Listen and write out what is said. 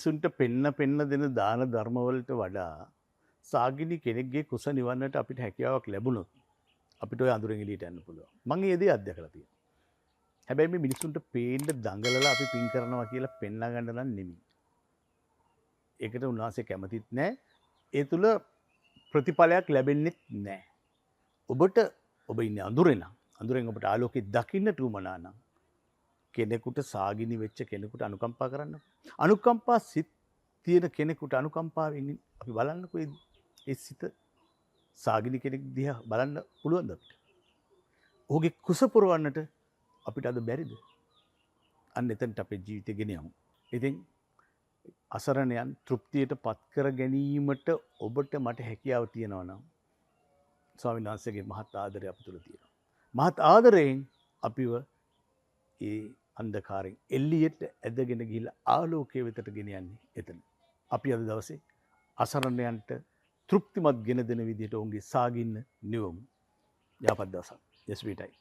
මිනිසුන්ට පෙන්න දෙන දාන ධර්මවලට වඩා සාගිනි කෙනෙක්ගේ කුස නිවන්නට අපිට හැකියාවක් ලැබුණොත් අපිට ඔය අඳුරෙන් එළියට යන්න පුළුවන්. මම ඒ දේ අත්දැකලා තියෙනවා. හැබැයි මේ මිනිසුන්ට පේන්න දඟලලා අපි පින් කරනවා කියලා පෙන්නා ගන්න නම් නෙමෙයි. ඒකට උන්වහන්සේ කැමතිත් නැහැ. ඒ තුල ප්‍රතිඵලයක් ලැබෙන්නේ නැහැ. ඔබ ඉන්නේ අඳුරේ නම් අඳුරෙන් ඔබට ආලෝකය දකින්නට උවමනා නම් කෙනෙකුට සාගිනි වෙච්ච කෙනෙකුට අනුකම්පා කරන්න. අනුකම්පා සිත් තියෙන කෙනෙකුට අනුකම්පාවෙන් අපි බලන්නකෝ ඒ සිත සාගිනි කෙනෙක් දිහා බලන්න පුළුවන්ද අපිට? ඔහුගේ කුස පුරවන්නට අපිට අද බැරිද? අන්න එතනට අපේ ජීවිතය ගෙන යමු. ඉතින් අසරණයන් තෘප්තියට පත් කර ගැනීමට ඔබට මට හැකියාව තියෙනවා නම් ස්වාමීන් වහන්සේගේ මහත් ආදරය අප තුළ තියෙනවා. මහත් ආදරයෙන් අපිව ඒ අන්ධකාරයෙන් එළියට ඇදගෙන ගිහිල්ලා ආලෝකයේ වෙතට ගෙන යන්නේ එතන. අපි අද දවසේ අසරණයන්ට තෘප්තිමත් ගෙන දෙන විදිහට ඔවුන්ගේ සාගින්න නිවමු. යහපත් දවසක්. යස්විටයි.